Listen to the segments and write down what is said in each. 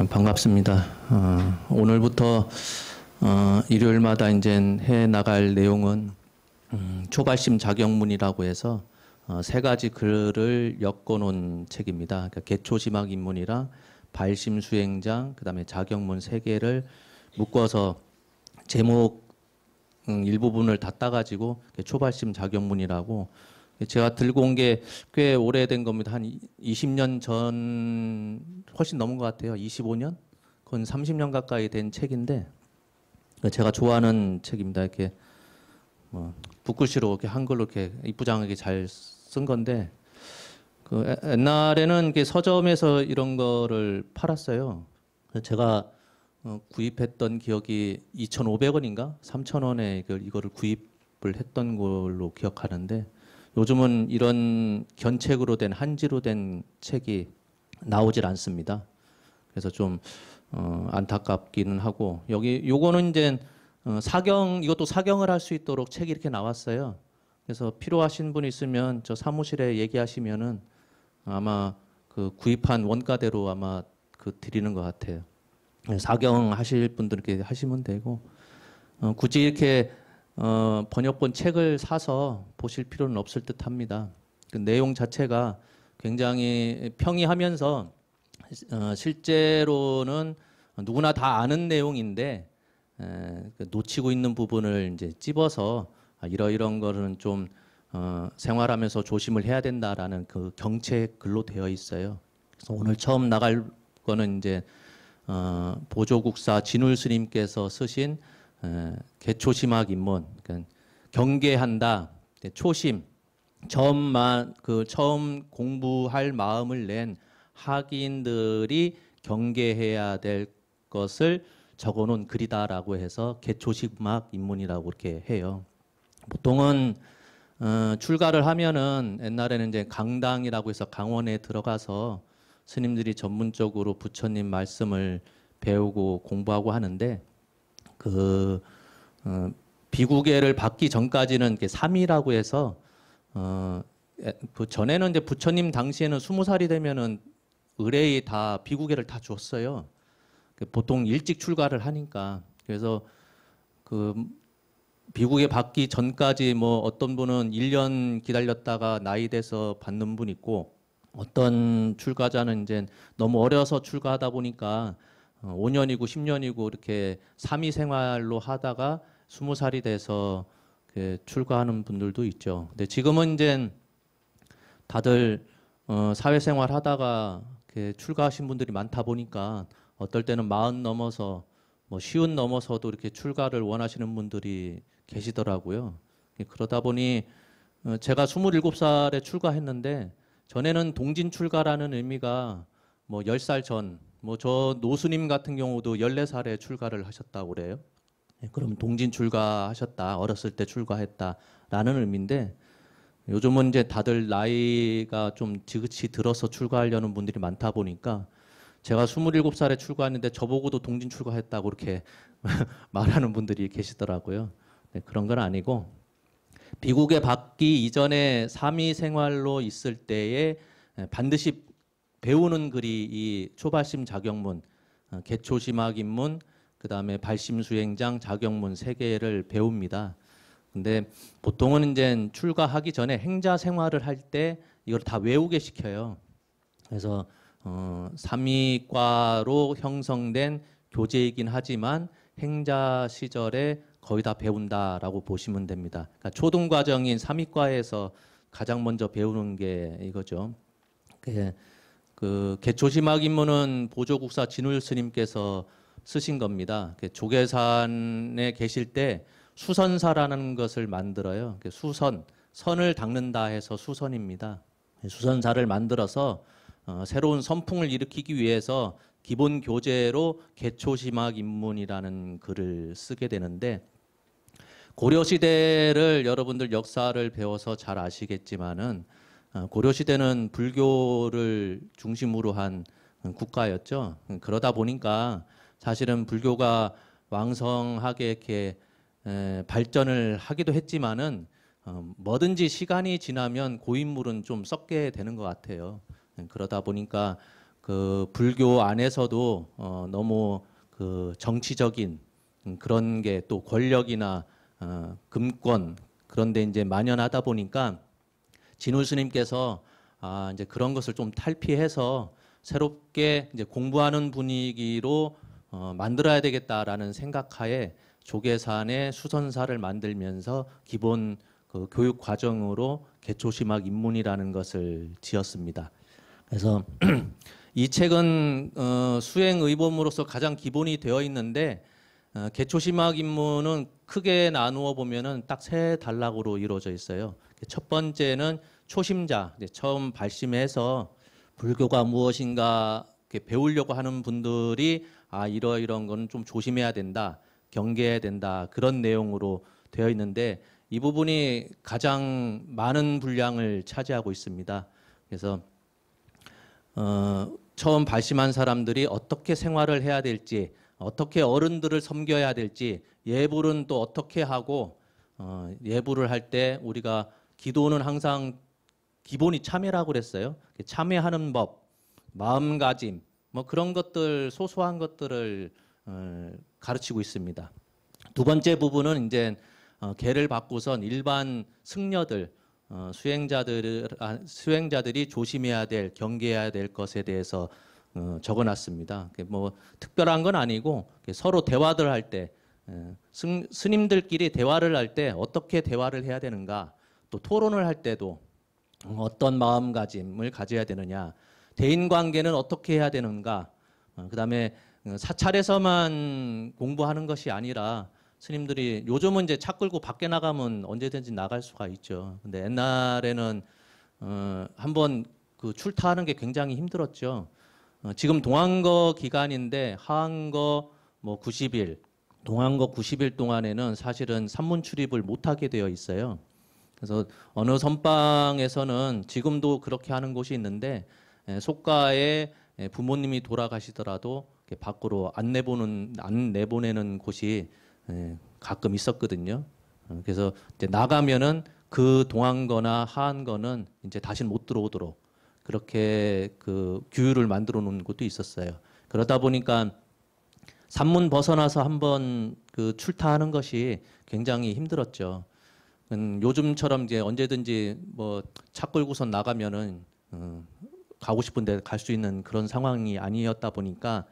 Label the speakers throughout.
Speaker 1: 반갑습니다. 오늘부터 일요일마다 이제 해 나갈 내용은 초발심 자격문이라고 해서 세 가지 글을 엮어놓은 책입니다. 그러니까 개초심학 입문이랑 발심 수행장, 그다음에 자격문 세 개를 묶어서 제목 일부분을 다 따가지고 초발심 자격문이라고, 제가 들고 온 게 꽤 오래된 겁니다. 한 20년 전, 훨씬 넘은 것 같아요. 25년? 그건 30년 가까이 된 책인데, 제가 좋아하는 책입니다. 이렇게 뭐 붓글씨로 이렇게 한글로 이렇게 이쁘장하게 잘 쓴 건데, 그 옛날에는 이게 서점에서 이런 거를 팔았어요. 제가 구입했던 기억이 2,500원인가 3,000원에 이거를 구입을 했던 걸로 기억하는데, 요즘은 이런 견책으로 된, 한지로 된 책이 나오질 않습니다. 그래서 좀 안타깝기는 하고, 요거는 이제 이것도 사경을 할 수 있도록 책이 이렇게 나왔어요. 그래서 필요하신 분 있으면 저 사무실에 얘기하시면은 아마 그 구입한 원가대로 아마 드리는 것 같아요. 사경 하실 분들께 하시면 되고, 굳이 이렇게 번역본 책을 사서 보실 필요는 없을 듯 합니다. 그 내용 자체가 굉장히 평이하면서 실제로는 누구나 다 아는 내용인데, 놓치고 있는 부분을 이제 찝어서 이러이런 거는 좀 생활하면서 조심을 해야 된다라는 그 경책 글로 되어 있어요. 그래서 오늘 처음 나갈 거는 이제 보조국사 진울 스님께서 쓰신 개초심학 입문, 그러니까 경계한다, 초심, 처음 공부할 마음을 낸 학인들이 경계해야 될 것을 적어놓은 글이다라고 해서 개초심학 입문이라고 이렇게 해요. 보통은 출가를 하면은 옛날에는 이제 강당이라고 해서 강원에 들어가서 스님들이 전문적으로 부처님 말씀을 배우고 공부하고 하는데, 비구계를 받기 전까지는 삼이라고 해서 그 전에는 이제 부처님 당시에는 20살이 되면은 의뢰이 다 비구계를 다 줬어요. 보통 일찍 출가를 하니까. 그래서 그 비구계 받기 전까지 뭐 어떤 분은 1년 기다렸다가 나이 돼서 받는 분 있고, 어떤 출가자는 이제 너무 어려서 출가하다 보니까 5년이고 10년이고 이렇게 삼이 생활로 하다가 20살이 돼서 출가하는 분들도 있죠. 근데 지금은 이제 다들 사회생활 하다가 출가하신 분들이 많다 보니까 어떨 때는 40 넘어서 뭐 50 넘어서도 이렇게 출가를 원하시는 분들이 계시더라고요. 그러다 보니 제가 27살에 출가했는데, 전에는 동진 출가라는 의미가 뭐 10살 전, 뭐 저 노스님 같은 경우도 14살에 출가를 하셨다고 그래요. 그럼 동진 출가하셨다, 어렸을 때 출가했다라는 의미인데, 요즘은 이제 다들 나이가 좀 지긋이 들어서 출가하려는 분들이 많다 보니까 제가 27살에 출가했는데 저보고도 동진 출가했다고 이렇게 말하는 분들이 계시더라고요. 네, 그런 건 아니고, 비국에 받기 이전에 삼이 생활로 있을 때에 반드시 배우는 글이 이 초발심 자격문, 개초심학 입문, 그 다음에 발심 수행장 자격문 세 개를 배웁니다. 근데 보통은 이제 출가하기 전에 행자 생활을 할 때 이걸 다 외우게 시켜요. 그래서 삼위과로 형성된 교재이긴 하지만 행자 시절에 거의 다 배운다라고 보시면 됩니다. 그러니까 초등 과정인 삼위과에서 가장 먼저 배우는 게 이거죠. 그 개초심학 입문은 보조국사 진울 스님께서 쓰신 겁니다. 조계산에 계실 때 수선사라는 것을 만들어요. 선을 닦는다 해서 수선입니다. 수선사를 만들어서 새로운 선풍을 일으키기 위해서 기본 교재로 개초심학 입문이라는 글을 쓰게 되는데, 고려시대를 여러분들 역사를 배워서 잘 아시겠지만은 고려시대는 불교를 중심으로 한 국가였죠. 그러다 보니까 사실은 불교가 왕성하게 이렇게 발전을 하기도 했지만은 뭐든지 시간이 지나면 고인물은 좀 썩게 되는 것 같아요. 그러다 보니까 그 불교 안에서도 너무 그 정치적인 그런 게 또 권력이나 금권 그런 데 이제 만연하다 보니까 진울 스님께서 이제 그런 것을 좀 탈피해서 새롭게 이제 공부하는 분위기로 만들어야 되겠다라는 생각하에 조계산의 수선사를 만들면서 기본 그 교육 과정으로 개초심학 입문이라는 것을 지었습니다. 그래서 이 책은 수행 의범으로서 가장 기본이 되어 있는데 개초심학 입문은 크게 나누어 보면은 딱 세 단락으로 이루어져 있어요. 첫 번째는 초심자, 이제 처음 발심해서 불교가 무엇인가 이렇게 배우려고 하는 분들이 이런 거는 좀 조심해야 된다, 경계해야 된다 그런 내용으로 되어 있는데 이 부분이 가장 많은 분량을 차지하고 있습니다. 그래서 처음 발심한 사람들이 어떻게 생활을 해야 될지, 어떻게 어른들을 섬겨야 될지, 예불은 또 어떻게 하고, 예불을 할 때 우리가 기도는 항상 기본이 참회라고 그랬어요. 참회하는 법, 마음가짐, 뭐 그런 것들, 소소한 것들을 가르치고 있습니다. 두 번째 부분은 이제 계를 바꾸선 일반 승려들, 수행자들이 조심해야 될, 경계해야 될 것에 대해서 적어놨습니다. 뭐 특별한 건 아니고 서로 대화들 할 때, 스님들끼리 대화를 할 때 어떻게 대화를 해야 되는가, 또 토론을 할 때도 어떤 마음가짐을 가져야 되느냐, 대인관계는 어떻게 해야 되는가, 그다음에 사찰에서만 공부하는 것이 아니라 스님들이 요즘은 이제 차 끌고 밖에 나가면 언제든지 나갈 수가 있죠. 근데 옛날에는 한번 그 출타하는 게 굉장히 힘들었죠. 지금 동안거 기간인데 하한거 뭐 90일, 동안거 90일 동안에는 사실은 산문 출입을 못하게 되어 있어요. 그래서 어느 선방에서는 지금도 그렇게 하는 곳이 있는데 속가에 부모님이 돌아가시더라도 밖으로 안 내보내는 곳이 가끔 있었거든요. 그래서 이제 나가면은 그 동안거나 하한거는 이제 다시 못 들어오도록 그렇게 그 규율을 만들어 놓은 곳도 있었어요. 그러다 보니까 산문 벗어나서 한번 그 출타하는 것이 굉장히 힘들었죠. 요즘처럼 이제 언제든지 뭐 차 끌고선 나가면은 가고 싶은데 갈 수 있는 그런 상황이 아니었다 보니까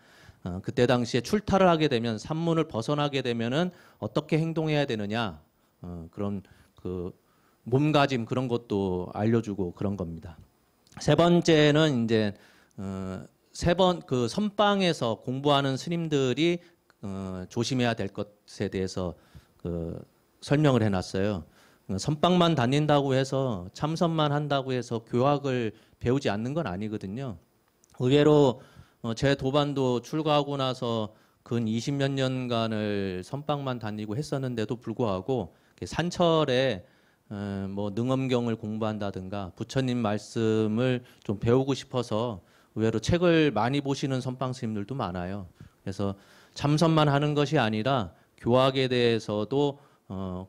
Speaker 1: 그때 당시에 출타를 하게 되면 산문을 벗어나게 되면은 어떻게 행동해야 되느냐 그런 그 몸가짐 그런 것도 알려주고 그런 겁니다. 세 번째는 이제 그 선방에서 공부하는 스님들이 조심해야 될 것에 대해서 그 설명을 해놨어요. 선방만 다닌다고 해서 참선만 한다고 해서 교학을 배우지 않는 건 아니거든요. 의외로 제 도반도 출가하고 나서 근 20몇 년간을 선방만 다니고 했었는데도 불구하고 산철에 뭐 능엄경을 공부한다든가 부처님 말씀을 좀 배우고 싶어서 의외로 책을 많이 보시는 선방 스님들도 많아요. 그래서 참선만 하는 것이 아니라 교학에 대해서도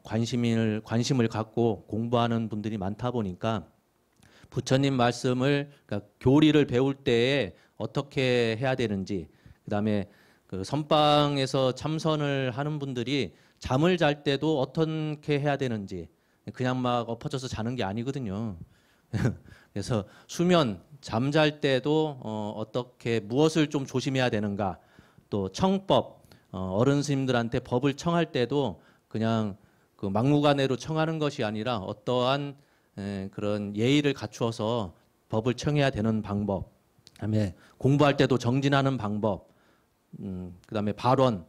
Speaker 1: 관심을 갖고 공부하는 분들이 많다 보니까 부처님 말씀을 그러니까 교리를 배울 때에 어떻게 해야 되는지, 그다음에 그 선방에서 참선을 하는 분들이 잠을 잘 때도 어떻게 해야 되는지 그냥 막 엎어져서 자는 게 아니거든요. 그래서 수면 잠잘 때도 어떻게 무엇을 좀 조심해야 되는가, 또 청법 어른 스님들한테 법을 청할 때도 그냥 그 막무가내로 청하는 것이 아니라 어떠한 그런 예의를 갖추어서 법을 청해야 되는 방법, 그다음에 공부할 때도 정진하는 방법, 그다음에 발언,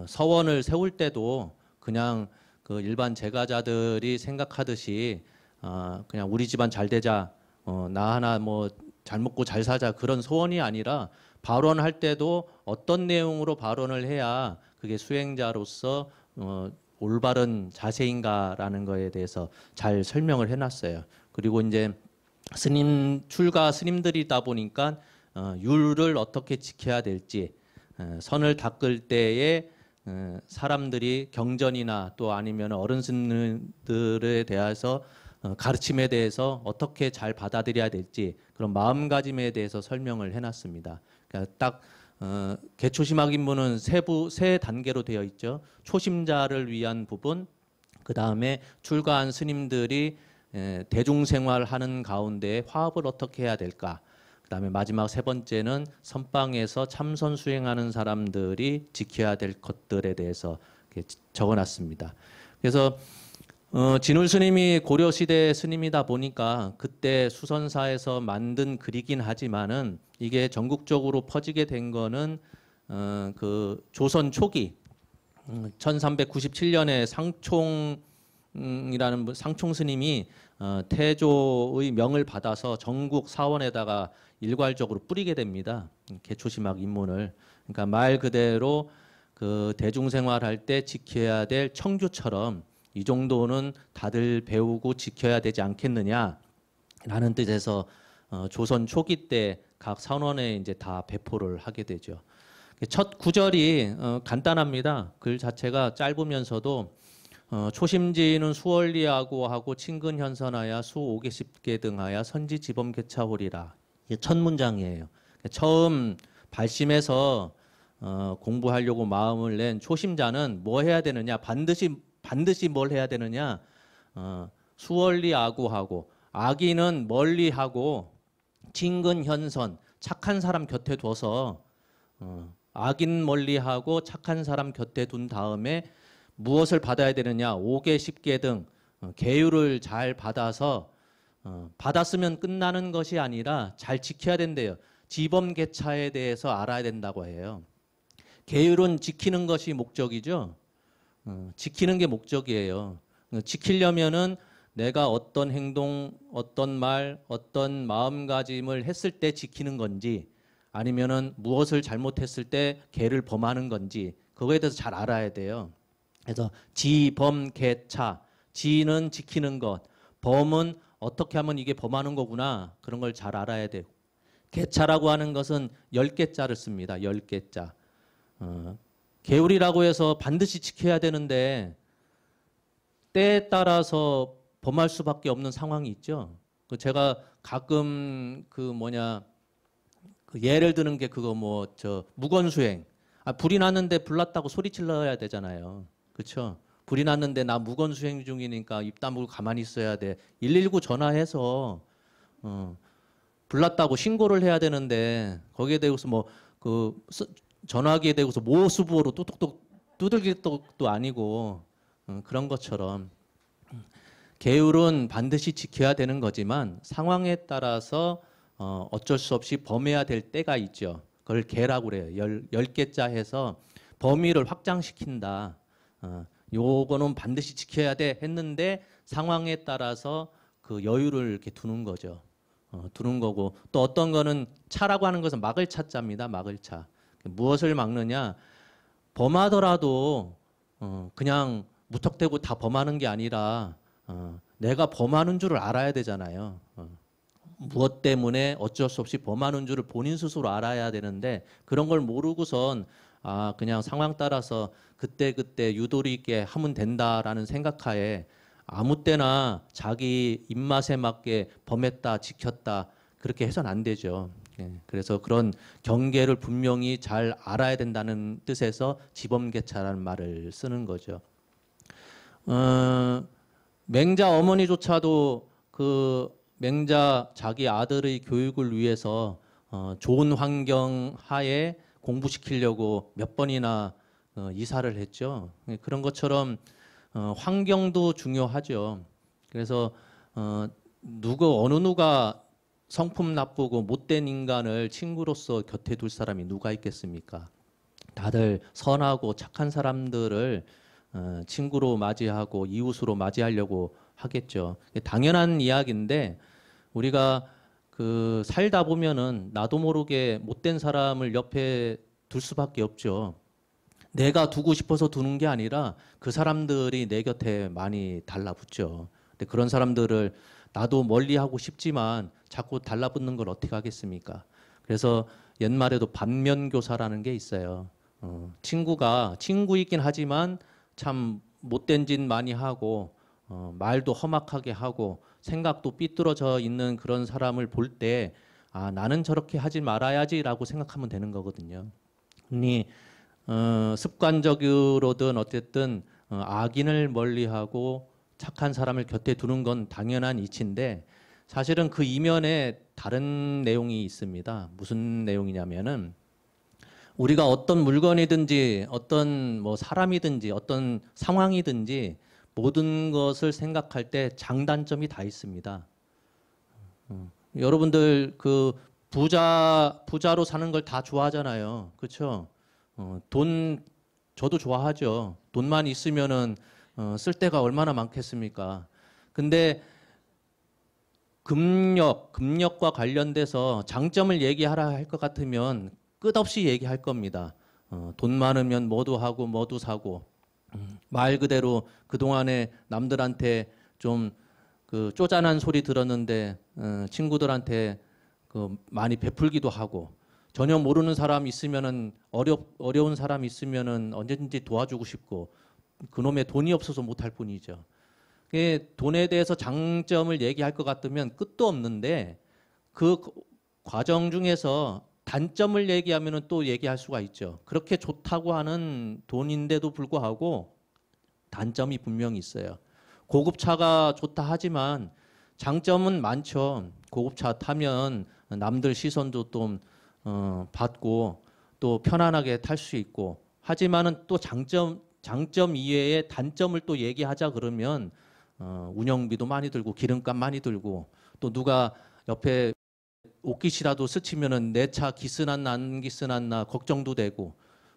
Speaker 1: 서원을 세울 때도 그냥 그 일반 제가자들이 생각하듯이 그냥 우리 집안 잘 되자, 나 하나 뭐 잘 먹고 잘 사자 그런 소원이 아니라 발언할 때도 어떤 내용으로 발언을 해야 그게 수행자로서 올바른 자세인가라는 거에 대해서 잘 설명을 해놨어요. 그리고 이제 출가 스님들이다 보니까 율을 어떻게 지켜야 될지, 선을 닦을 때에 사람들이 경전이나 또 아니면 어른 스님들에 대해서 가르침에 대해서 어떻게 잘 받아들여야 될지 그런 마음가짐에 대해서 설명을 해놨습니다. 그러니까 딱 개초심학 입문은 세 단계로 되어 있죠. 초심자를 위한 부분, 그 다음에 출가한 스님들이 대중생활하는 가운데 화합을 어떻게 해야 될까. 그 다음에 마지막 세 번째는 선방에서 참선 수행하는 사람들이 지켜야 될 것들에 대해서 적어놨습니다. 그래서 진울 스님이 고려시대 스님이다 보니까 그때 수선사에서 만든 글이긴 하지만은 이게 전국적으로 퍼지게 된 거는 그 조선 초기 1397년에 상총이라는 상총 스님이 태조의 명을 받아서 전국 사원에다가 일괄적으로 뿌리게 됩니다. 개초심학 입문을. 그러니까 말 그대로 그 대중생활할 때 지켜야 될 청규처럼 이 정도는 다들 배우고 지켜야 되지 않겠느냐라는 뜻에서 조선 초기 때 각 선원에 이제 다 배포를 하게 되죠. 첫 구절이 간단합니다. 글 자체가 짧으면서도 초심지는 수월리하고 하고 친근현선하야 수오개십계 등하야 선지지범개차홀이라. 이게 첫 문장이에요. 처음 발심해서 공부하려고 마음을 낸 초심자는 뭐 해야 되느냐? 반드시 뭘 해야 되느냐? 수월리아구하고 악인은 멀리하고 친근현선 착한 사람 곁에 둬서 악인 멀리하고 착한 사람 곁에 둔 다음에 무엇을 받아야 되느냐? 5개, 10개 등 계율을 잘 받아서 받았으면 끝나는 것이 아니라 잘 지켜야 된대요. 지범개차에 대해서 알아야 된다고 해요. 계율은 지키는 것이 목적이죠. 지키는 게 목적이에요. 지키려면은 내가 어떤 행동, 어떤 말, 어떤 마음가짐을 했을 때 지키는 건지 아니면은 무엇을 잘못했을 때 계를 범하는 건지 그거에 대해서 잘 알아야 돼요. 그래서 지범개차, 지는 지키는 것, 범은 어떻게 하면 이게 범하는 거구나 그런 걸 잘 알아야 돼요. 개차라고 하는 것은 10개자를 씁니다. 10개자. 계율이라고 해서 반드시 지켜야 되는데 때에 따라서 범할 수밖에 없는 상황이 있죠. 제가 가끔 그 예를 드는 게 그거 무건수행. 불이 났는데 불 났다고 소리 질러야 되잖아요. 그렇죠? 불이 났는데 나 무건수행 중이니까 입 다물고 가만히 있어야 돼. 119 전화해서 불 났다고 신고를 해야 되는데 거기에 대해서 전화기에 대고서 모수부호로 뚝뚝뚝 두들길 것도 아니고 그런 것처럼 계율은 반드시 지켜야 되는 거지만 상황에 따라서 어쩔 수 없이 범해야 될 때가 있죠. 그걸 계라고 그래요. 10개자 해서 범위를 확장시킨다. 요거는 반드시 지켜야 돼 했는데 상황에 따라서 그 여유를 이렇게 두는 거죠. 두는 거고 또 어떤 거는 차라고 하는 것은 막을 차자입니다. 막을 차. 무엇을 막느냐? 범하더라도 그냥 무턱대고 다 범하는 게 아니라 내가 범하는 줄을 알아야 되잖아요. 무엇 때문에 어쩔 수 없이 범하는 줄을 본인 스스로 알아야 되는데 그런 걸 모르고선 그냥 상황 따라서 그때그때 유도리 있게 하면 된다라는 생각하에 아무 때나 자기 입맛에 맞게 범했다 지켰다 그렇게 해서는 안 되죠. 그래서 그런 경계를 분명히 잘 알아야 된다는 뜻에서 지범개차라는 말을 쓰는 거죠. 맹자 어머니조차도 그 맹자 자기 아들의 교육을 위해서 좋은 환경 하에 공부시키려고 몇 번이나 이사를 했죠. 그런 것처럼 환경도 중요하죠. 그래서 어느 누가 성품 나쁘고 못된 인간을 친구로서 곁에 둘 사람이 누가 있겠습니까? 다들 선하고 착한 사람들을 친구로 맞이하고 이웃으로 맞이하려고 하겠죠. 당연한 이야기인데 우리가 그 살다 보면은 나도 모르게 못된 사람을 옆에 둘 수밖에 없죠. 내가 두고 싶어서 두는 게 아니라 그 사람들이 내 곁에 많이 달라붙죠. 근데 그런 사람들을 나도 멀리하고 싶지만 자꾸 달라붙는 걸 어떻게 하겠습니까? 그래서 옛말에도 반면교사라는 게 있어요. 친구가 친구이긴 하지만 참 못된 짓 많이 하고 말도 험악하게 하고 생각도 삐뚤어져 있는 그런 사람을 볼 때 아, 나는 저렇게 하지 말아야지라고 생각하면 되는 거거든요. 습관적으로든 어쨌든 악인을 멀리하고 착한 사람을 곁에 두는 건 당연한 이치인데 사실은 그 이면에 다른 내용이 있습니다. 무슨 내용이냐면은 우리가 어떤 물건이든지 어떤 뭐 사람이든지 어떤 상황이든지 모든 것을 생각할 때 장단점이 다 있습니다. 여러분들 그 부자로 사는 걸 다 좋아하잖아요. 그렇죠? 돈 저도 좋아하죠. 돈만 있으면은 쓸 데가 얼마나 많겠습니까? 근데 금력과 관련돼서 장점을 얘기하라 할 것 같으면 끝없이 얘기할 겁니다. 돈 많으면 뭐도 하고 뭐도 사고 말 그대로 그동안에 남들한테 좀 그 쪼잔한 소리 들었는데 친구들한테 그 많이 베풀기도 하고 전혀 모르는 사람 있으면은 어려운 사람 있으면은 언제든지 도와주고 싶고 그놈의 돈이 없어서 못할 뿐이죠. 돈에 대해서 장점을 얘기할 것 같으면 끝도 없는데 그 과정 중에서 단점을 얘기하면은 또 얘기할 수가 있죠. 그렇게 좋다고 하는 돈인데도 불구하고 단점이 분명히 있어요. 고급차가 좋다 하지만 장점은 많죠. 고급차 타면 남들 시선도 좀 받고 또 편안하게 탈 수 있고 하지만은 또 장점 이외에 단점을 또 얘기하자 그러면 운영비도 많이 들고 기름값 많이 들고 또 누가 옆에 옷깃이라도 스치면은 내 차 기스났나 안 기스났나 걱정도 되고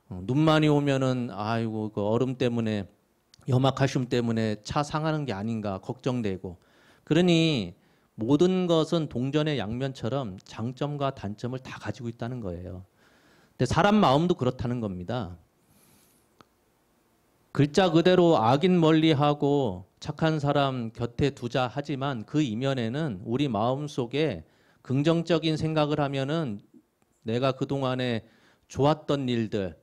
Speaker 1: 눈 많이 오면은 아이고 그 얼음 때문에 염화칼슘 때문에 차 상하는 게 아닌가 걱정되고 그러니 모든 것은 동전의 양면처럼 장점과 단점을 다 가지고 있다는 거예요. 근데 사람 마음도 그렇다는 겁니다. 글자 그대로 악인 멀리하고 착한 사람 곁에 두자 하지만 그 이면에는 우리 마음속에 긍정적인 생각을 하면은 내가 그동안에 좋았던 일들,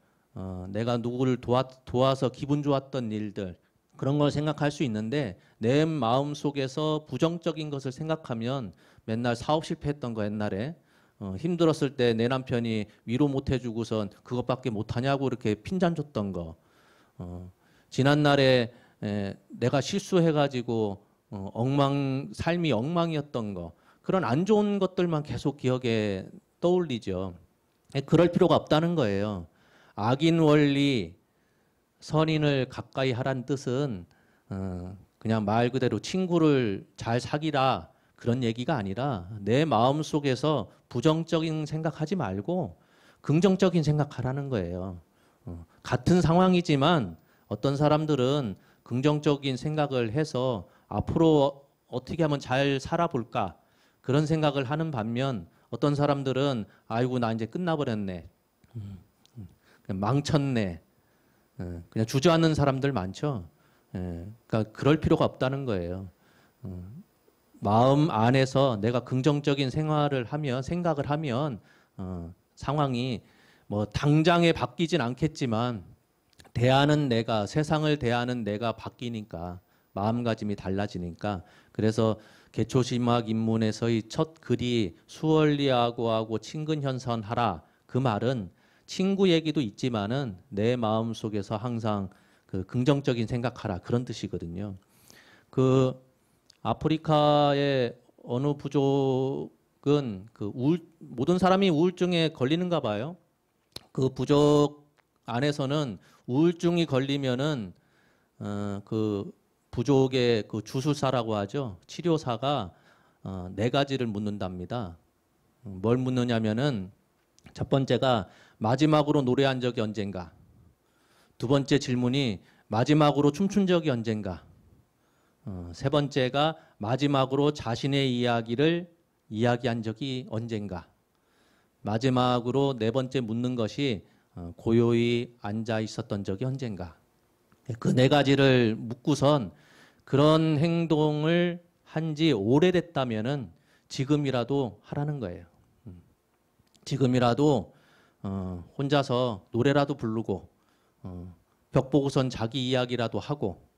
Speaker 1: 내가 누구를 도와서 기분 좋았던 일들 그런 걸 생각할 수 있는데 내 마음속에서 부정적인 것을 생각하면 맨날 사업 실패했던 거 옛날에 힘들었을 때 내 남편이 위로 못 해주고선 그것밖에 못하냐고 이렇게 핀잔 줬던 거 지난날에 내가 실수해가지고 삶이 엉망이었던 거 그런 안 좋은 것들만 계속 기억에 떠올리죠. 그럴 필요가 없다는 거예요. 악인 원리 선인을 가까이 하란 뜻은 그냥 말 그대로 친구를 잘 사귀라 그런 얘기가 아니라 내 마음속에서 부정적인 생각하지 말고 긍정적인 생각하라는 거예요. 같은 상황이지만 어떤 사람들은 긍정적인 생각을 해서 앞으로 어떻게 하면 잘 살아볼까 그런 생각을 하는 반면 어떤 사람들은 아이고 나 이제 끝나버렸네 그냥 망쳤네 그냥 주저앉는 사람들 많죠. 그러니까 그럴 필요가 없다는 거예요. 마음 안에서 내가 긍정적인 생각을 하면 상황이 뭐 당장에 바뀌진 않겠지만 세상을 대하는 내가 바뀌니까 마음가짐이 달라지니까 그래서 개초심학 입문에서의 첫 글이 수월리하고하고 친근현선하라 그 말은 친구 얘기도 있지만은 내 마음 속에서 항상 그 긍정적인 생각하라 그런 뜻이거든요. 그 아프리카의 어느 부족은 모든 사람이 우울증에 걸리는가 봐요. 그 부족 안에서는 우울증이 걸리면은 그 부족의 그 주술사라고 하죠. 치료사가 네 가지를 묻는답니다. 뭘 묻느냐면은 첫 번째가 마지막으로 노래한 적이 언젠가. 두 번째 질문이 마지막으로 춤춘 적이 언젠가. 세 번째가 마지막으로 자신의 이야기를 이야기한 적이 언젠가. 마지막으로 네 번째 묻는 것이 고요히 앉아 있었던 적이 언젠가. 그 네 가지를 묻고선 그런 행동을 한 지 오래됐다면은 지금이라도 하라는 거예요. 지금이라도 혼자서 노래라도 부르고 벽 보고선 자기 이야기라도 하고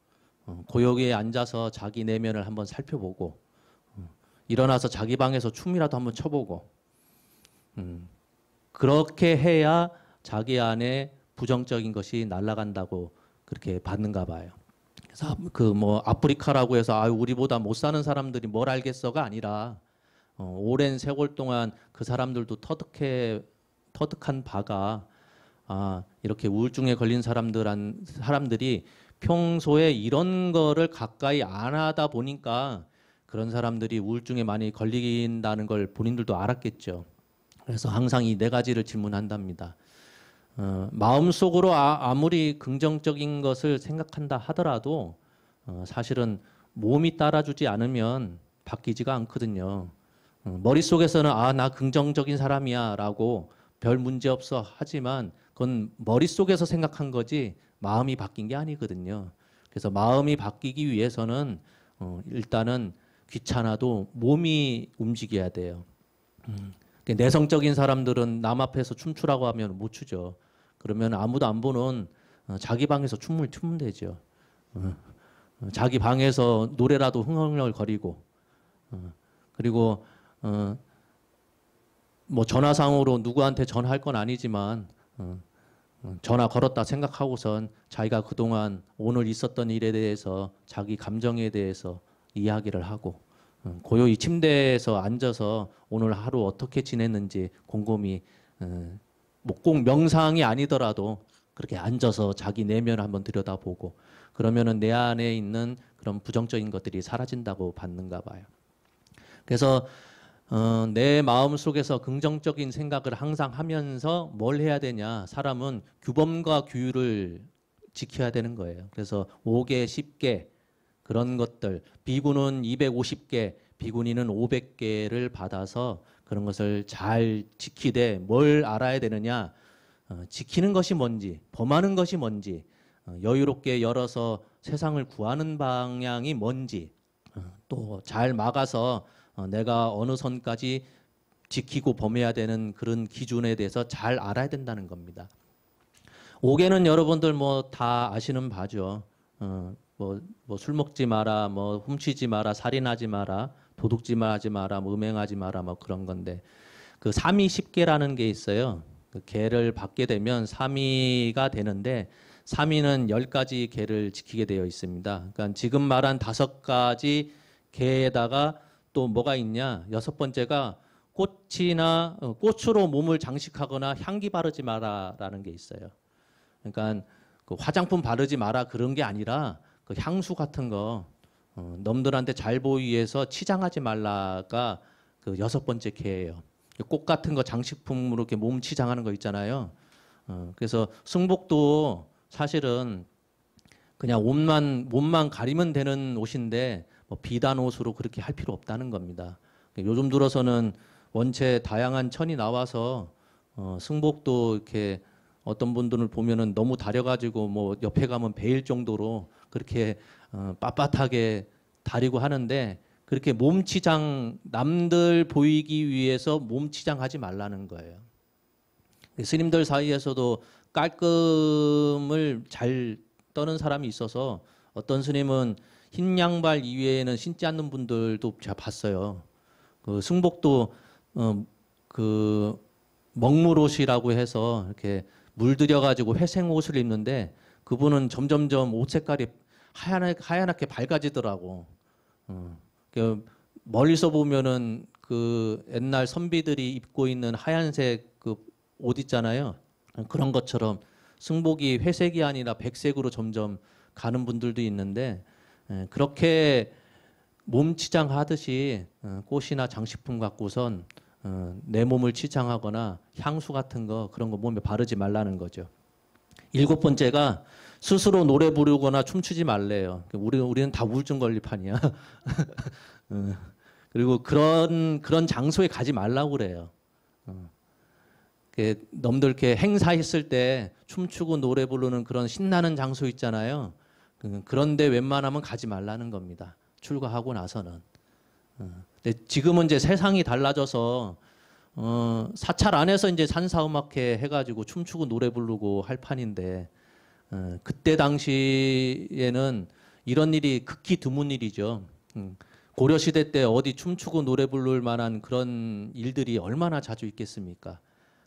Speaker 1: 고요히 앉아서 자기 내면을 한번 살펴보고 일어나서 자기 방에서 춤이라도 한번 춰보고 그렇게 해야 자기 안에 부정적인 것이 날아간다고 그렇게 받는가 봐요. 그래서 그 뭐 아프리카라고 해서 아 우리보다 못 사는 사람들이 뭘 알겠어가 아니라 오랜 세월 동안 그 사람들도 터득한 바가 이렇게 우울증에 걸린 사람들이 평소에 이런 거를 가까이 안 하다 보니까 그런 사람들이 우울증에 많이 걸린다는 걸 본인들도 알았겠죠. 그래서 항상 이 네 가지를 질문한답니다. 마음속으로 아무리 긍정적인 것을 생각한다 하더라도 사실은 몸이 따라주지 않으면 바뀌지가 않거든요. 머릿속에서는 나 긍정적인 사람이야 라고 별 문제 없어 하지만 그건 머릿속에서 생각한 거지 마음이 바뀐 게 아니거든요. 그래서 마음이 바뀌기 위해서는 일단은 귀찮아도 몸이 움직여야 돼요. 내성적인 사람들은 남 앞에서 춤추라고 하면 못 추죠. 그러면 아무도 안 보는 자기 방에서 춤을 추면 되죠. 자기 방에서 노래라도 흥얼흥얼거리고 그리고 뭐 전화상으로 누구한테 전화할 건 아니지만 전화 걸었다 생각하고선 자기가 그동안 오늘 있었던 일에 대해서 자기 감정에 대해서 이야기를 하고 고요히 침대에서 앉아서 오늘 하루 어떻게 지냈는지 곰곰이 뭐 꼭 명상이 아니더라도 그렇게 앉아서 자기 내면을 한번 들여다보고 그러면은 내 안에 있는 그런 부정적인 것들이 사라진다고 받는가 봐요. 그래서 내 마음 속에서 긍정적인 생각을 항상 하면서 뭘 해야 되냐? 사람은 규범과 규율을 지켜야 되는 거예요. 그래서 5개, 10개 그런 것들 비구는 250개, 비구니는 500개를 받아서 그런 것을 잘 지키되 뭘 알아야 되느냐? 지키는 것이 뭔지, 범하는 것이 뭔지, 여유롭게 열어서 세상을 구하는 방향이 뭔지, 또 잘 막아서 내가 어느 선까지 지키고 범해야 되는 그런 기준에 대해서 잘 알아야 된다는 겁니다. 5개는 여러분들 뭐 다 아시는 바죠. 뭐 술 먹지 마라, 뭐 훔치지 마라, 살인하지 마라, 도둑질하지 마라, 뭐 음행하지 마라, 뭐 그런 건데 그 3위 10개라는 게 있어요. 그 개를 받게 되면 3위가 되는데 3위는 10가지 개를 지키게 되어 있습니다. 그러니까 지금 말한 5가지 개에다가 또 뭐가 있냐? 6번째가 꽃으로 몸을 장식하거나 향기 바르지 마라라는 게 있어요. 그러니까 그 화장품 바르지 마라 그런 게 아니라 그 향수 같은 거 남들한테 잘 보이기 위해서 치장하지 말라가 그 6번째 개예요. 꽃 같은 거 장식품으로 이렇게 몸 치장하는 거 있잖아요. 그래서 승복도 사실은 그냥 몸만 가리면 되는 옷인데 뭐 비단 옷으로 그렇게 할 필요 없다는 겁니다. 요즘 들어서는 원체 다양한 천이 나와서 승복도 이렇게 어떤 분들을 보면은 너무 다려가지고 뭐 옆에 가면 베일 정도로 그렇게 빳빳하게 다리고 하는데 그렇게 몸치장 남들 보이기 위해서 몸치장하지 말라는 거예요. 스님들 사이에서도 깔끔을 잘 떠는 사람이 있어서 어떤 스님은 흰 양발 이외에는 신지 않는 분들도 제가 봤어요. 그 승복도 그 먹물옷이라고 해서 이렇게 물들여 가지고 회색 옷을 입는데 그분은 점점점 옷 색깔이 하얗게 밝아지더라고. 그 멀리서 보면은 그 옛날 선비들이 입고 있는 하얀색 그 옷 있잖아요. 그런 것처럼 승복이 회색이 아니라 백색으로 점점 가는 분들도 있는데 그렇게 몸 치장하듯이 꽃이나 장식품 갖고선 내 몸을 치장하거나 향수 같은 거 그런 거 몸에 바르지 말라는 거죠. 7번째가 스스로 노래 부르거나 춤추지 말래요. 우리는 다 우울증 걸릴 판이야. 그리고 그런 장소에 가지 말라고 그래요. 넘들 이렇게 행사했을 때 춤추고 노래 부르는 그런 신나는 장소 있잖아요. 그런데 웬만하면 가지 말라는 겁니다. 출가하고 나서는. 근데 지금은 이제 세상이 달라져서 사찰 안에서 이제 산사음악회 해가지고 춤추고 노래 부르고 할 판인데 그때 당시에는 이런 일이 극히 드문 일이죠. 고려시대 때 어디 춤추고 노래 부를 만한 그런 일들이 얼마나 자주 있겠습니까?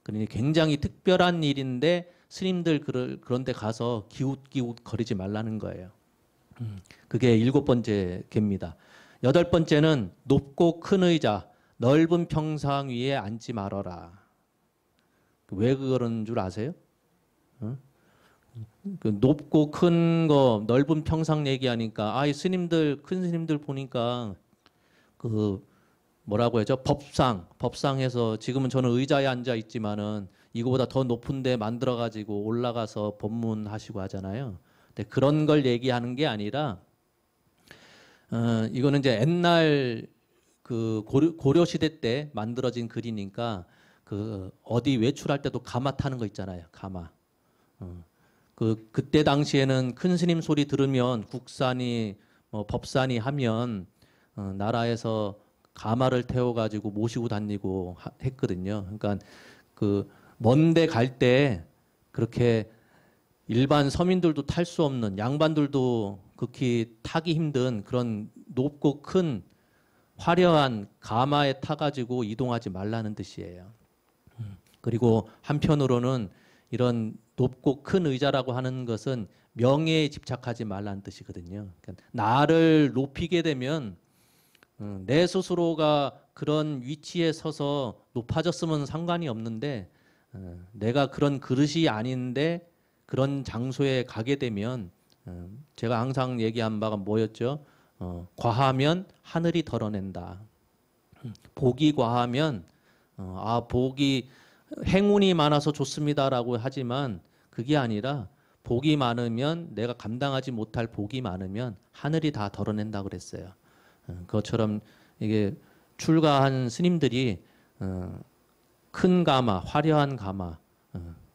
Speaker 1: 그러니 굉장히 특별한 일인데 스님들 그런 데 가서 기웃기웃 거리지 말라는 거예요. 그게 7번째 계입니다. 8번째는 높고 큰 의자, 넓은 평상 위에 앉지 말아라. 왜 그러는 줄 아세요? 그 높고 큰 거, 넓은 평상 얘기하니까 아이 스님들 큰 스님들 보니까 그 뭐라고 하죠? 법상에서 지금은 저는 의자에 앉아 있지만은 이거보다 더 높은 데 만들어 가지고 올라가서 법문하시고 하잖아요. 근데 그런 걸 얘기하는 게 아니라 이거는 이제 옛날 그 고려 시대 때 만들어진 글이니까 그 어디 외출할 때도 가마 타는 거 있잖아요. 가마. 그때 당시에는 큰 스님 소리 들으면 국산이 뭐 법산이 하면 나라에서 가마를 태워가지고 모시고 다니고 했거든요. 그러니까 그 먼데 갈 때 그렇게 일반 서민들도 탈 수 없는 양반들도 극히 타기 힘든 그런 높고 큰 화려한 가마에 타가지고 이동하지 말라는 뜻이에요. 그리고 한편으로는 이런 높고 큰 의자라고 하는 것은 명예에 집착하지 말라는 뜻이거든요. 그러니까 나를 높이게 되면 내 스스로가 그런 위치에 서서 높아졌으면 상관이 없는데 내가 그런 그릇이 아닌데 그런 장소에 가게 되면 제가 항상 얘기한 바가 뭐였죠? 과하면 하늘이 덜어낸다. 복이 과하면 복이 행운이 많아서 좋습니다라고 하지만 그게 아니라 복이 많으면 내가 감당하지 못할 복이 많으면 하늘이 다 덜어낸다 그랬어요. 그것처럼 이게 출가한 스님들이 큰 가마, 화려한 가마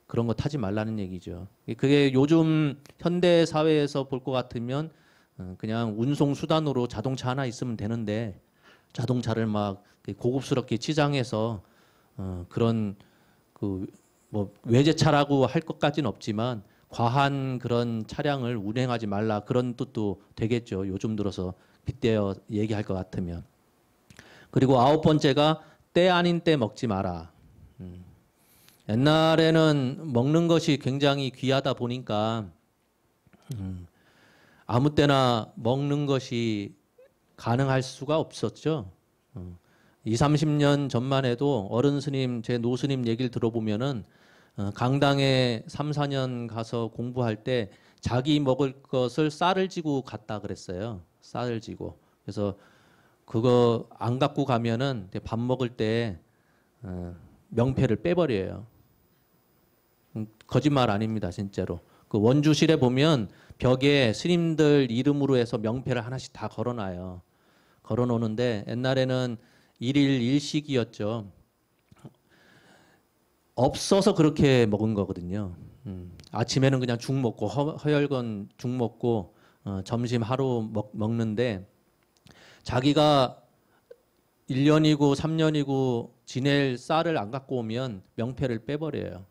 Speaker 1: 그런 거 타지 말라는 얘기죠. 그게 요즘 현대 사회에서 볼 것 같으면 그냥 운송 수단으로 자동차 하나 있으면 되는데 자동차를 막 고급스럽게 치장해서 그런 그 뭐 외제차라고 할 것까지는 없지만 과한 그런 차량을 운행하지 말라 그런 뜻도 되겠죠. 요즘 들어서 빗대어 얘기할 것 같으면. 그리고 9번째가 때 아닌 때 먹지 마라. 옛날에는 먹는 것이 굉장히 귀하다 보니까 아무 때나 먹는 것이 가능할 수가 없었죠. 20, 30년 전만 해도 어른 스님, 제 노스님 얘기를 들어보면은 강당에 3, 4년 가서 공부할 때 자기 먹을 것을 쌀을 지고 갔다 그랬어요. 쌀을 지고. 그래서 그거 안 갖고 가면은 밥 먹을 때 명패를 빼버려요. 거짓말 아닙니다, 진짜로. 그 원주실에 보면 벽에 스님들 이름으로 해서 명패를 하나씩 다 걸어놔요. 걸어놓는데 옛날에는 일일 일식이었죠. 없어서 그렇게 먹은 거거든요. 아침에는 그냥 죽 먹고 허혈건 죽 먹고 점심 하루 먹는데 자기가 1년이고 3년이고 지낼 쌀을 안 갖고 오면 명패를 빼버려요.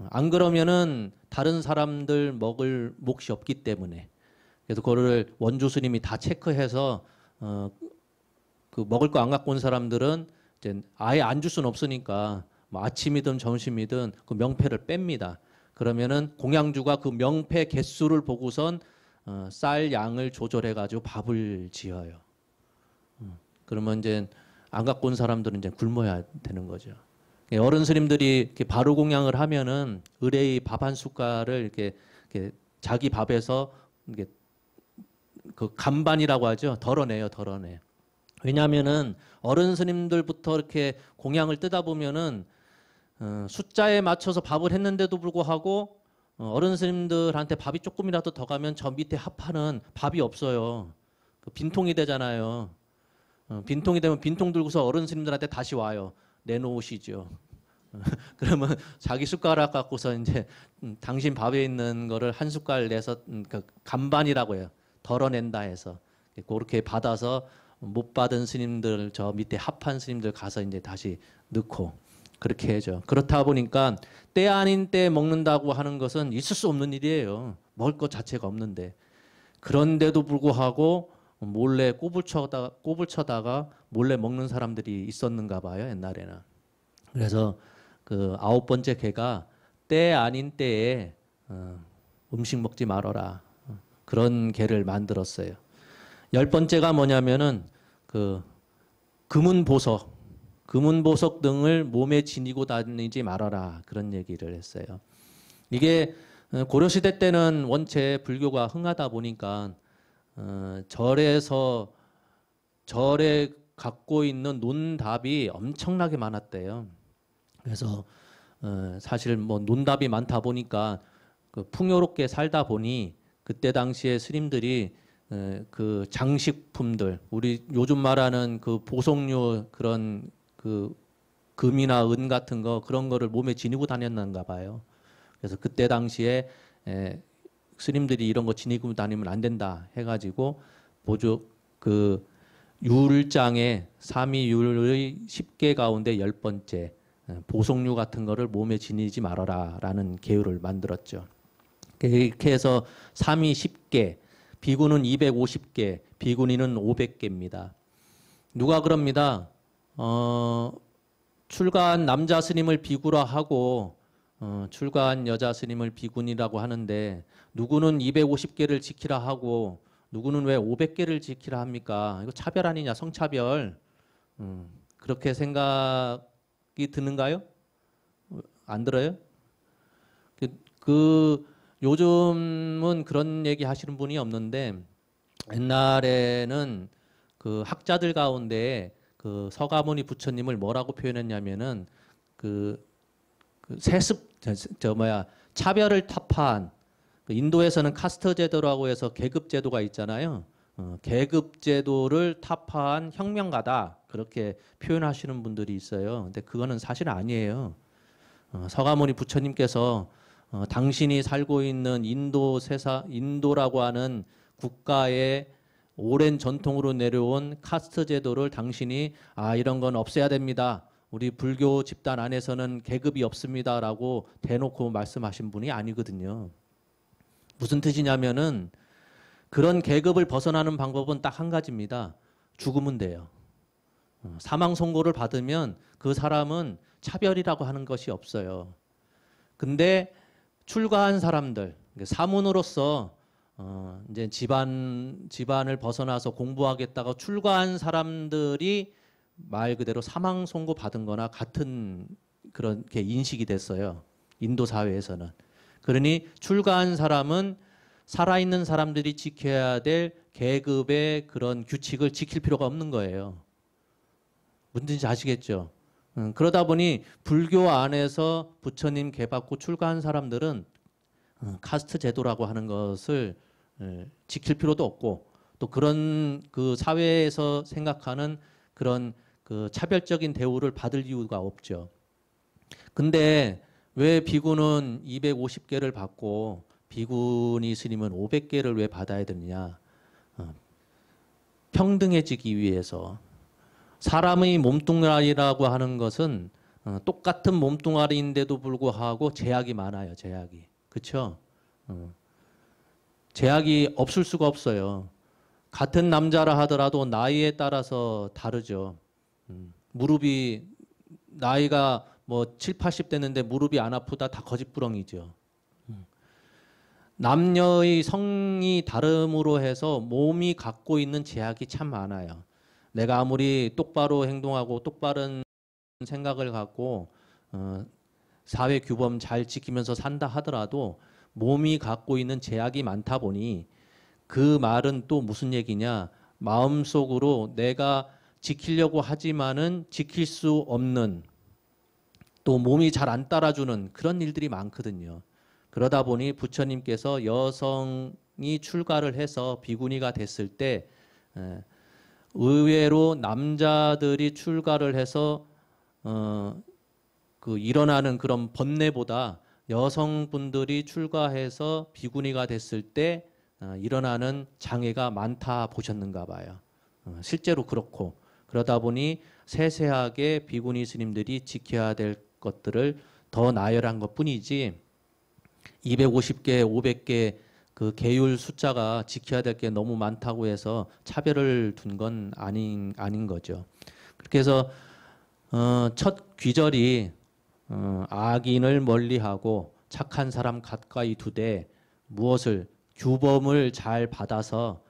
Speaker 1: 안 그러면은 다른 사람들 먹을 몫이 없기 때문에. 그래서 그거를 원주 스님이 다 체크해서 그 먹을 거 안 갖고 온 사람들은 이제 아예 안 줄 수는 없으니까 뭐 아침이든 점심이든 그 명패를 뺍니다. 그러면은 공양주가 그 명패 개수를 보고선 쌀 양을 조절해 가지고 밥을 지어요. 그러면 이제 안 갖고 온 사람들은 이제 굶어야 되는 거죠. 어른 스님들이 이렇게 바로 공양을 하면은 의뢰의 밥 한 숟갈을 이렇게 자기 밥에서 이렇게 그 간반이라고 하죠. 덜어내요. 왜냐하면은 어른 스님들부터 이렇게 공양을 뜨다 보면은 숫자에 맞춰서 밥을 했는데도 불구하고 어른 스님들한테 밥이 조금이라도 더 가면 저 밑에 합하는 밥이 없어요. 그 빈통이 되잖아요. 빈통이 되면 빈통 들고서 어른 스님들한테 다시 와요. 내놓으시죠. 그러면 자기 숟가락 갖고서 이제 당신 밥에 있는 거를 한 숟갈 내서 그 간반이라고 해요. 덜어낸다 해서 그렇게 받아서 못 받은 스님들 저 밑에 합한 스님들 가서 이제 다시 넣고 그렇게 해죠. 그렇다 보니까 때 아닌 때 먹는다고 하는 것은 있을 수 없는 일이에요. 먹을 것 자체가 없는데. 그런데도 불구하고 몰래 꼬불 쳐다가 몰래 먹는 사람들이 있었는가 봐요, 옛날에는. 그래서 그 9번째 개가 때 아닌 때에 음식 먹지 말아라. 그런 개를 만들었어요. 10번째가 뭐냐면은 그 금은보석 등을 몸에 지니고 다니지 말아라. 그런 얘기를 했어요. 이게 고려시대 때는 원체 불교가 흥하다 보니까 절에 갖고 있는 논답이 엄청나게 많았대요. 그래서 사실 뭐 논답이 많다 보니까 그 풍요롭게 살다 보니 그때 당시에 스님들이 그 장식품들, 우리 요즘 말하는 그 보석류 그런 그 금이나 은 같은 거 그런 거를 몸에 지니고 다녔는가 봐요. 그래서 그때 당시에 스님들이 이런 거 지니고 다니면 안 된다 해가지고 그 율장에 삼위율의 10개 가운데 10번째 보석류 같은 거를 몸에 지니지 말아라 라는 계율을 만들었죠. 이렇게 해서 삼위 10개, 비구는 250개, 비구니는 500개입니다. 누가 그럽니다. 출가한 남자 스님을 비구라 하고 출가한 여자 스님을 비구니라고 하는데 누구는 250개를 지키라 하고 누구는 왜 500개를 지키라 합니까? 이거 차별 아니냐, 성차별. 그렇게 생각이 드는가요? 안 들어요? 요즘은 그런 얘기 하시는 분이 없는데 옛날에는 그 학자들 가운데 그 서가모니 부처님을 뭐라고 표현했냐면은 차별을 타파한 인도에서는 카스트 제도라고 해서 계급 제도가 있잖아요. 계급 제도를 타파한 혁명가다 그렇게 표현하시는 분들이 있어요. 근데 그거는 사실 아니에요. 서가모니 부처님께서 당신이 살고 있는 인도라고 하는 국가의 오랜 전통으로 내려온 카스트 제도를 당신이 이런 건 없애야 됩니다. 우리 불교 집단 안에서는 계급이 없습니다라고 대놓고 말씀하신 분이 아니거든요. 무슨 뜻이냐면은 그런 계급을 벗어나는 방법은 딱 한 가지입니다. 죽으면 돼요. 사망 선고를 받으면 그 사람은 차별이라고 하는 것이 없어요. 근데 출가한 사람들, 사문으로서 이제 집안을 벗어나서 공부하겠다고 출가한 사람들이 말 그대로 사망 선고 받은 거나 같은 그렇게 인식이 됐어요. 인도 사회에서는. 그러니 출가한 사람은 살아있는 사람들이 지켜야 될 계급의 그런 규칙을 지킬 필요가 없는 거예요. 무슨 뜻인지 아시겠죠? 그러다 보니 불교 안에서 부처님 계받고 출가한 사람들은 카스트 제도라고 하는 것을 지킬 필요도 없고 또 그런 그 사회에서 생각하는 그런 그 차별적인 대우를 받을 이유가 없죠. 근데 왜 비구는 250개를 받고 비구니 스님은 500개를 왜 받아야 되느냐? 평등해지기 위해서. 사람의 몸뚱아리라고 하는 것은 똑같은 몸뚱아리인데도 불구하고 제약이 많아요. 제약이. 그렇죠? 제약이 없을 수가 없어요. 같은 남자라 하더라도 나이에 따라서 다르죠. 무릎이 나이가 뭐 7, 80 됐는데 무릎이 안 아프다 다 거짓부렁이죠. 남녀의 성이 다름으로 해서 몸이 갖고 있는 제약이 참 많아요. 내가 아무리 똑바로 행동하고 똑바른 생각을 갖고 사회 규범 잘 지키면서 산다 하더라도 몸이 갖고 있는 제약이 많다 보니 그 말은 또 무슨 얘기냐? 마음속으로 내가 지키려고 하지만은 지킬 수 없는 또 몸이 잘 안 따라주는 그런 일들이 많거든요. 그러다 보니 부처님께서 여성이 출가를 해서 비구니가 됐을 때 의외로 남자들이 출가를 해서 그 일어나는 그런 번뇌보다 여성분들이 출가해서 비구니가 됐을 때 일어나는 장애가 많다 보셨는가 봐요. 실제로 그렇고 그러다 보니 세세하게 비구니 스님들이 지켜야 될 것들을 더 나열한 것뿐이지 250개, 500개 그 계율 숫자가 지켜야 될 게 너무 많다고 해서 차별을 둔 건 아닌 거죠. 그렇게 해서 첫 귀절이 악인을 멀리하고 착한 사람 가까이 두되 무엇을 규범을 잘 받아서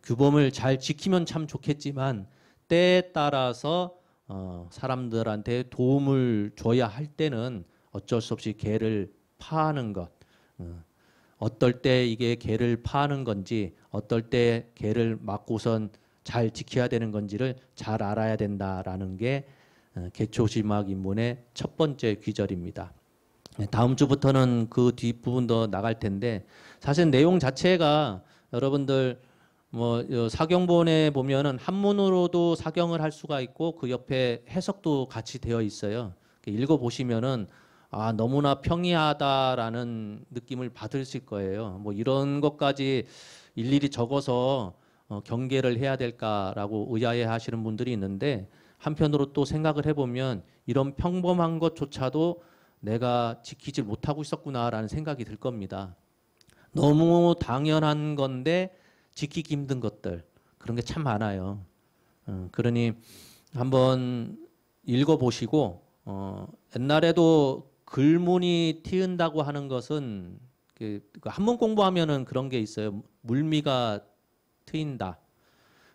Speaker 1: 규범을 잘 지키면 참 좋겠지만 때에 따라서 사람들한테 도움을 줘야 할 때는 어쩔 수 없이 개를 파하는 것. 어떨 때 이게 개를 파하는 건지 어떨 때 개를 막고선 잘 지켜야 되는 건지를 잘 알아야 된다라는 게 계초시막 입문의 첫 번째 귀절입니다. 다음 주부터는 그 뒷부분도 나갈 텐데 사실 내용 자체가 여러분들 뭐 사경본에 보면은 한문으로도 사경을 할 수가 있고 그 옆에 해석도 같이 되어 있어요. 읽어 보시면은 아 너무나 평이하다라는 느낌을 받으실 거예요. 뭐 이런 것까지 일일이 적어서 경계를 해야 될까라고 의아해 하시는 분들이 있는데 한편으로 또 생각을 해보면 이런 평범한 것조차도 내가 지키지 못하고 있었구나라는 생각이 들 겁니다. 너무 당연한 건데 지키기 힘든 것들 그런 게 참 많아요. 그러니 한번 읽어보시고 옛날에도 글문이 튀은다고 하는 것은 그 한문 공부하면은 그런 게 있어요. 물미가 트인다.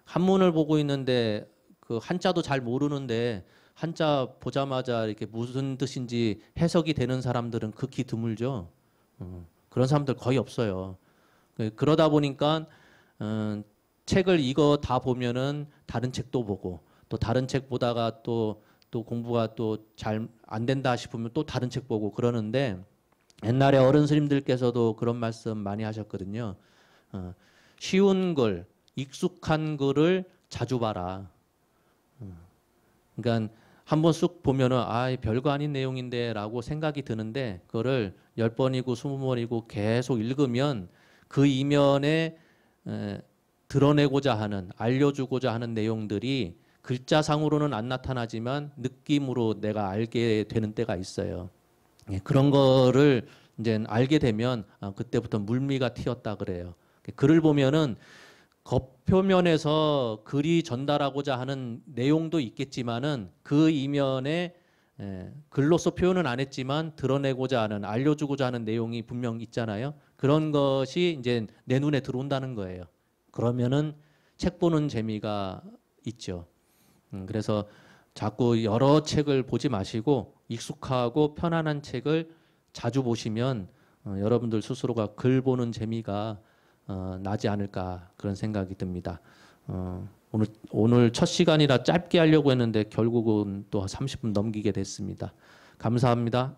Speaker 1: 한문을 보고 있는데 그 한자도 잘 모르는데 한자 보자마자 이렇게 무슨 뜻인지 해석이 되는 사람들은 극히 드물죠. 그런 사람들 거의 없어요. 그러다 보니까 책을 이거 다 보면은 다른 책도 보고 또 다른 책 보다가 또 공부가 또 잘 안 된다 싶으면 또 다른 책 보고 그러는데 옛날에 어른 스님들께서도 그런 말씀 많이 하셨거든요. 쉬운 글, 익숙한 글을 자주 봐라. 그러니까 한번 쑥 보면은 아 별거 아닌 내용인데라고 생각이 드는데 그거를 10번이고 20번이고 계속 읽으면 그 이면에 드러내고자 하는 알려주고자 하는 내용들이 글자상으로는 안 나타나지만 느낌으로 내가 알게 되는 때가 있어요. 그런 거를 이제 알게 되면 그때부터 물미가 튀었다 그래요. 글을 보면은 겉표면에서 글이 전달하고자 하는 내용도 있겠지만은 그 이면에 글로써 표현은 안 했지만 드러내고자 하는 알려주고자 하는 내용이 분명 있잖아요. 그런 것이 이제 내 눈에 들어온다는 거예요. 그러면은 책 보는 재미가 있죠. 그래서 자꾸 여러 책을 보지 마시고 익숙하고 편안한 책을 자주 보시면 여러분들 스스로가 글 보는 재미가 나지 않을까 그런 생각이 듭니다. 오늘 첫 시간이라 짧게 하려고 했는데 결국은 또 30분 넘기게 됐습니다. 감사합니다.